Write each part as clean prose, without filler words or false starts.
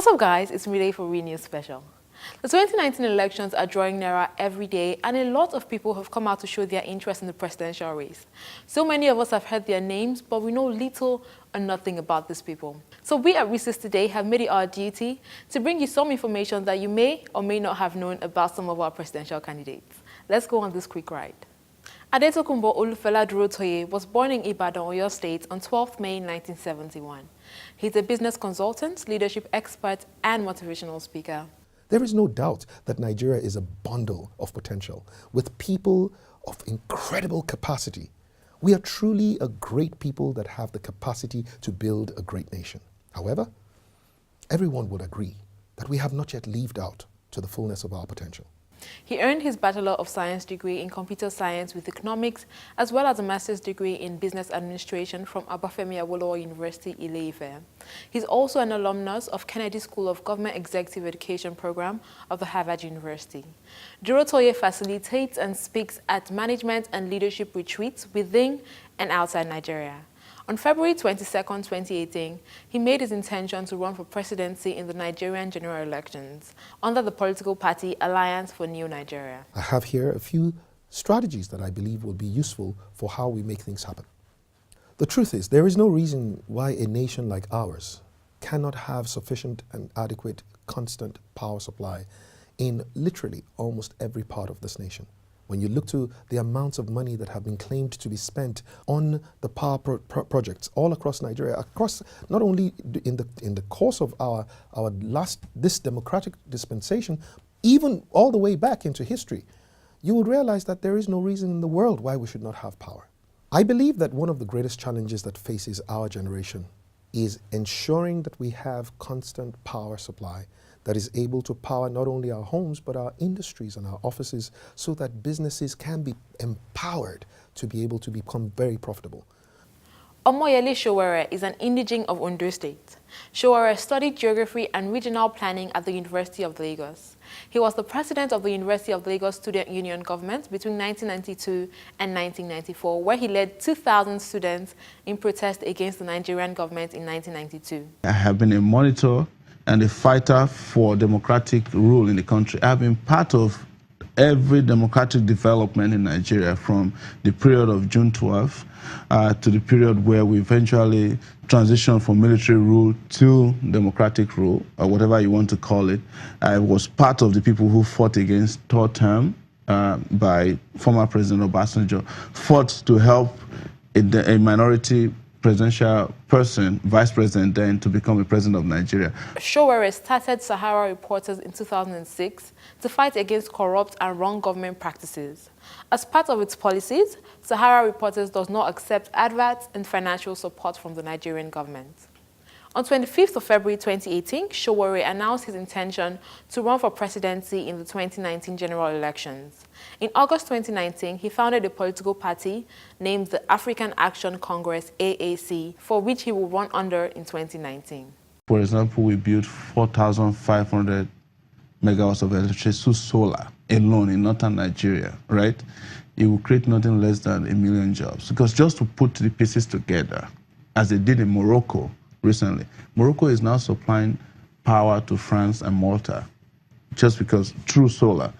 What's up guys, it's Millie for Real News Special. The 2019 elections are drawing nearer every day and a lot of people have come out to show their interest in the presidential race. So many of us have heard their names, but we know little or nothing about these people. So we at Resource Today have made it our duty to bring you some information that you may or may not have known about some of our presidential candidates. Let's go on this quick ride. Fela Durotoye was born in Ibadan, Oyo State on 12 May 1971. He's a business consultant, leadership expert, and motivational speaker. There is no doubt that Nigeria is a bundle of potential with people of incredible capacity. We are truly a great people that have the capacity to build a great nation. However, everyone would agree that we have not yet lived out to the fullness of our potential. He earned his Bachelor of Science degree in Computer Science with Economics, as well as a Master's degree in Business Administration from Obafemi University, Ile-Ife. He's also an alumnus of Kennedy School of Government Executive Education Program of the Harvard University. Durotoye facilitates and speaks at management and leadership retreats within and outside Nigeria. On February 22, 2018, he made his intention to run for presidency in the Nigerian general elections under the political party Alliance for New Nigeria. I have here a few strategies that I believe will be useful for how we make things happen. The truth is, there is no reason why a nation like ours cannot have sufficient and adequate constant power supply in literally almost every part of this nation. When you look to the amounts of money that have been claimed to be spent on the power projects all across Nigeria, across not only in the course of this democratic dispensation, even all the way back into history, you would realize that there is no reason in the world why we should not have power. I believe that one of the greatest challenges that faces our generation is ensuring that we have constant power supply that is able to power not only our homes, but our industries and our offices so that businesses can be empowered to be able to become very profitable. Omoyele Sowore is an indigene of Ondo State. Sowore studied geography and regional planning at the University of Lagos. He was the president of the University of Lagos Student Union government between 1992 and 1994, where he led 2,000 students in protest against the Nigerian government in 1992. I have been a monitor and a fighter for democratic rule in the country. I've been part of every democratic development in Nigeria from the period of June 12 to the period where we eventually transitioned from military rule to democratic rule, or whatever you want to call it. I was part of the people who fought against third term by former President Obasanjo, fought to help a minority presidential person, vice president then, to become a president of Nigeria. Sowore started Sahara Reporters in 2006 to fight against corrupt and wrong government practices. As part of its policies, Sahara Reporters does not accept adverts and financial support from the Nigerian government. On 25th of February 2018, Sowore announced his intention to run for presidency in the 2019 general elections. In August 2019, he founded a political party named the African Action Congress, AAC, for which he will run under in 2019. For example, we built 4,500 megawatts of electricity through solar alone in northern Nigeria, right? It will create nothing less than 1 million jobs. Because just to put the pieces together, as they did in Morocco, recently. Morocco is now supplying power to France and Malta just because through solar,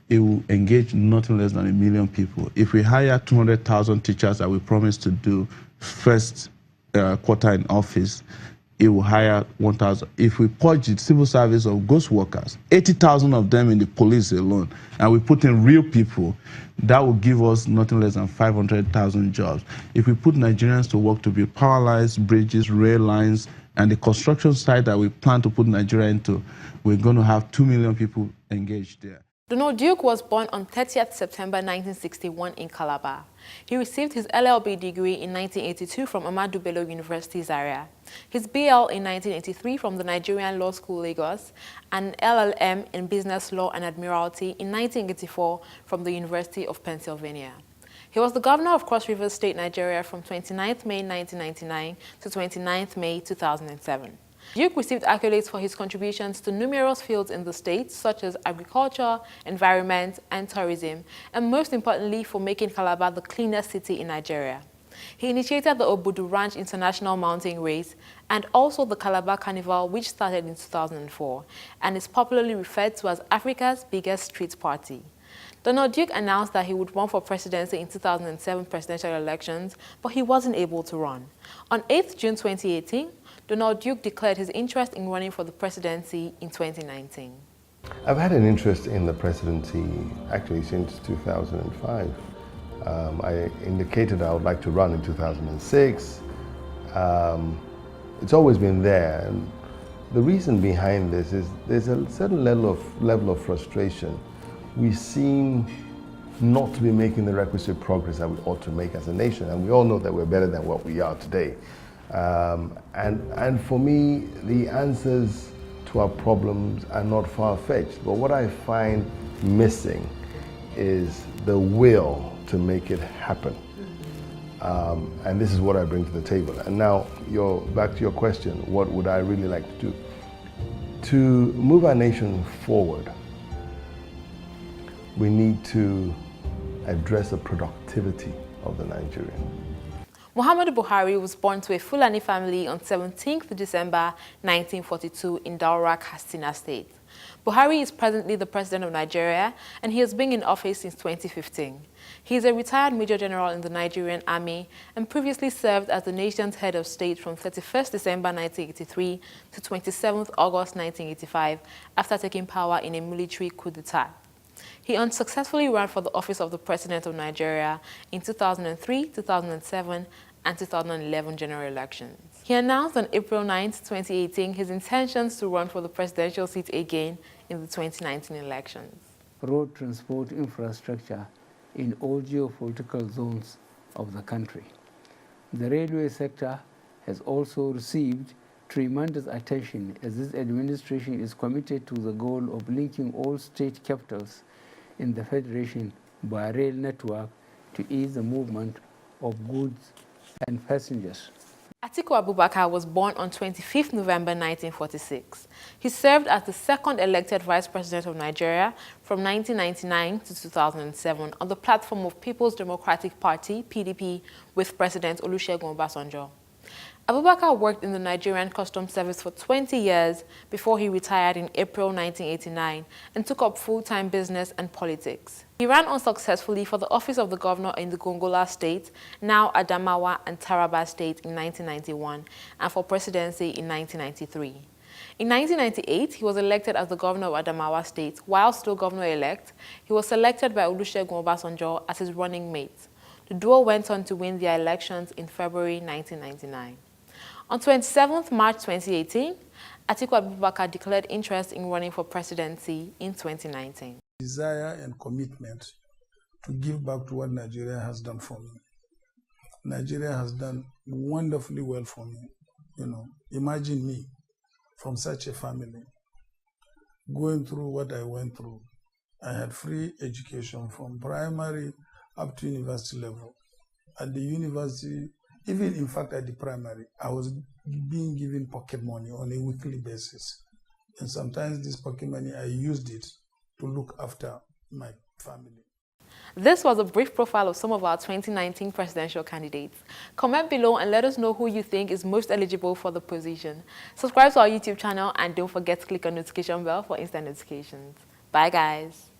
it will engage nothing less than 1 million people. If we hire 200,000 teachers that we promised to do first quarter in office, it will hire 1,000. If we purge the civil service of ghost workers, 80,000 of them in the police alone, and we put in real people, that will give us nothing less than 500,000 jobs. If we put Nigerians to work to build power lines, bridges, rail lines, and the construction site that we plan to put Nigeria into, we're going to have 2 million people engaged there. Duke was born on 30th September 1961 in Calabar. He received his LLB degree in 1982 from Muhammadu University, Zaria, his BL in 1983 from the Nigerian Law School, Lagos, and LLM in Business Law and Admiralty in 1984 from the University of Pennsylvania. He was the governor of Cross River State, Nigeria from 29th May 1999 to 29th May 2007. Duke received accolades for his contributions to numerous fields in the state, such as agriculture, environment, and tourism, and most importantly, for making Calabar the cleanest city in Nigeria. He initiated the Obudu Ranch International Mountain Race and also the Calabar Carnival, which started in 2004 and is popularly referred to as Africa's biggest street party. Donald Duke announced that he would run for presidency in 2007 presidential elections, but he wasn't able to run. On 8th June 2018, Donald Duke declared his interest in running for the presidency in 2019. I've had an interest in the presidency actually since 2005. I indicated I would like to run in 2006. It's always been there. And the reason behind this is there's a certain level of frustration. We seem not to be making the requisite progress that we ought to make as a nation, and we all know that we're better than what we are today. And for me, the answers to our problems are not far-fetched, but what I find missing is the will to make it happen. And this is what I bring to the table. And now, back to your question, what would I really like to do? To move our nation forward, we need to address the productivity of the Nigerian. Muhammadu Buhari was born to a Fulani family on 17th December 1942 in Daura, Katsina State. Buhari is presently the president of Nigeria, and he has been in office since 2015. He is a retired Major General in the Nigerian Army and previously served as the nation's head of state from 31st December 1983 to 27th August 1985 after taking power in a military coup d'etat. He unsuccessfully ran for the office of the President of Nigeria in 2003, 2007, and 2011 general elections. He announced on April 9, 2018, his intentions to run for the presidential seat again in the 2019 elections. Road transport infrastructure in all geopolitical zones of the country. The railway sector has also received tremendous attention as this administration is committed to the goal of linking all state capitals in the Federation by rail network to ease the movement of goods and passengers. Atiku Abubakar was born on 25th November 1946. He served as the second elected vice president of Nigeria from 1999 to 2007 on the platform of People's Democratic Party, PDP, with President Olusegun Obasanjo. Abubakar worked in the Nigerian Customs Service for 20 years before he retired in April 1989 and took up full-time business and politics. He ran unsuccessfully for the office of the governor in the Gongola state, now Adamawa and Taraba state in 1991, and for presidency in 1993. In 1998, he was elected as the governor of Adamawa state. While still governor-elect, he was selected by Olusegun Obasanjo as his running mate. The duo went on to win their elections in February 1999. On 27th March 2018, Atiku Abubakar declared interest in running for presidency in 2019. Desire and commitment to give back to what Nigeria has done for me. Nigeria has done wonderfully well for me. You know, imagine me from such a family going through what I went through. I had free education from primary up to university level. At the university, even in fact at the primary, I was being given pocket money on a weekly basis. And sometimes this pocket money, I used it to look after my family. This was a brief profile of some of our 2019 presidential candidates. Comment below and let us know who you think is most eligible for the position. Subscribe to our YouTube channel and don't forget to click on the notification bell for instant notifications. Bye guys.